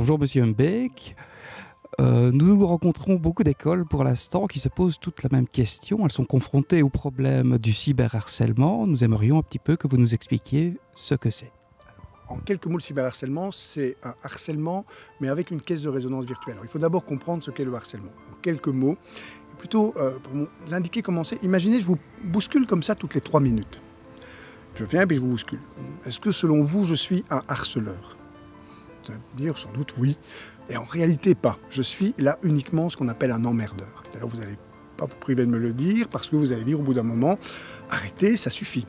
Bonjour Monsieur Mbeek. Nous rencontrons beaucoup d'écoles pour l'instant qui se posent toutes la même question. Elles sont confrontées au problème du cyberharcèlement. Nous aimerions un petit peu que vous nous expliquiez ce que c'est. En quelques mots, le cyberharcèlement, c'est un harcèlement, mais avec une caisse de résonance virtuelle. Alors, il faut d'abord comprendre ce qu'est le harcèlement. En quelques mots, et plutôt pour vous indiquer comment c'est, imaginez, je vous bouscule comme ça toutes les 3 minutes. Je viens et puis je vous bouscule. Est-ce que selon vous, je suis un harceleur ? Vous allez me dire sans doute oui. Et en réalité, pas. Je suis là uniquement ce qu'on appelle un emmerdeur. D'ailleurs, vous n'allez pas vous priver de me le dire parce que vous allez dire au bout d'un moment, arrêtez, ça suffit.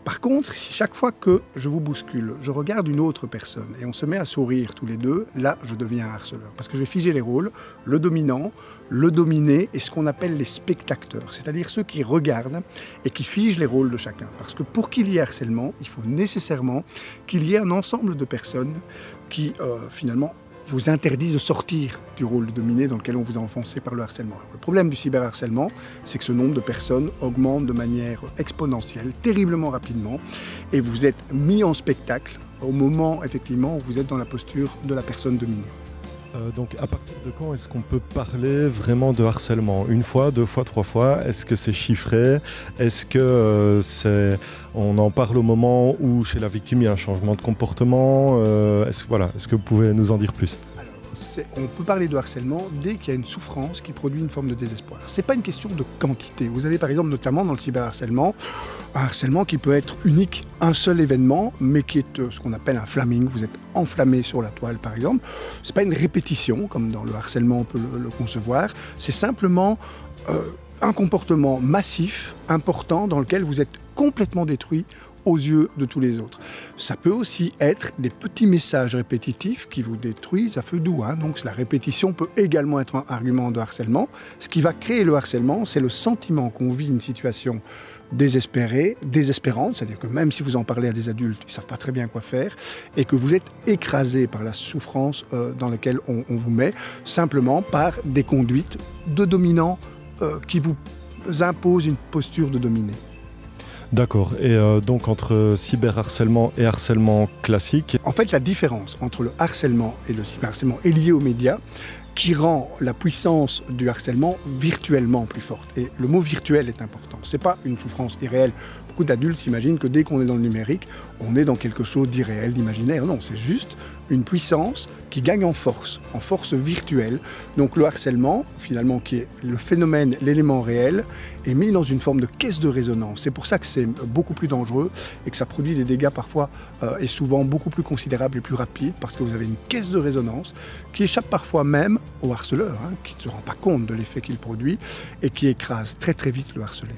Par contre, si chaque fois que je vous bouscule, je regarde une autre personne et on se met à sourire tous les deux, là, je deviens un harceleur. Parce que je vais figer les rôles, le dominant, le dominé et ce qu'on appelle les spectateurs, c'est-à-dire ceux qui regardent et qui figent les rôles de chacun. Parce que pour qu'il y ait harcèlement, il faut nécessairement qu'il y ait un ensemble de personnes qui, finalement, vous interdisent de sortir du rôle de dominé dans lequel on vous a enfoncé par le harcèlement. Alors, le problème du cyberharcèlement, c'est que ce nombre de personnes augmente de manière exponentielle, terriblement rapidement, et vous êtes mis en spectacle au moment, effectivement, où vous êtes dans la posture de la personne dominée. Donc à partir de quand est-ce qu'on peut parler vraiment de harcèlement ? Une fois, 2 fois, 3 fois ? Est-ce que c'est chiffré ? Est-ce que on en parle au moment où chez la victime il y a un changement de comportement ? Est-ce que vous pouvez nous en dire plus ? On peut parler de harcèlement dès qu'il y a une souffrance qui produit une forme de désespoir. Ce n'est pas une question de quantité. Vous avez par exemple notamment dans le cyberharcèlement, un harcèlement qui peut être unique, un seul événement, mais qui est ce qu'on appelle un flaming. Vous êtes enflammé sur la toile par exemple. Ce n'est pas une répétition comme dans le harcèlement on peut le concevoir. C'est simplement un comportement massif, important, dans lequel vous êtes complètement détruit aux yeux de tous les autres. Ça peut aussi être des petits messages répétitifs qui vous détruisent à feu doux. Donc la répétition peut également être un argument de harcèlement. Ce qui va créer le harcèlement, c'est le sentiment qu'on vit une situation désespérée, désespérante, c'est-à-dire que même si vous en parlez à des adultes, ils ne savent pas très bien quoi faire, et que vous êtes écrasé par la souffrance dans laquelle on vous met, simplement par des conduites de dominants qui vous imposent une posture de dominé. D'accord. Et donc entre cyberharcèlement et harcèlement classique... En fait, la différence entre le harcèlement et le cyberharcèlement est liée aux médias qui rend la puissance du harcèlement virtuellement plus forte. Et le mot virtuel est important. Ce n'est pas une souffrance irréelle. Beaucoup d'adultes s'imaginent que dès qu'on est dans le numérique, on est dans quelque chose d'irréel, d'imaginaire. Non, c'est juste une puissance qui gagne en force virtuelle. Donc le harcèlement, finalement, qui est le phénomène, l'élément réel, est mis dans une forme de caisse de résonance. C'est pour ça que c'est beaucoup plus dangereux et que ça produit des dégâts parfois et souvent beaucoup plus considérables et plus rapides parce que vous avez une caisse de résonance qui échappe parfois même au harceleur, qui ne se rend pas compte de l'effet qu'il produit et qui écrase très très vite le harcelé.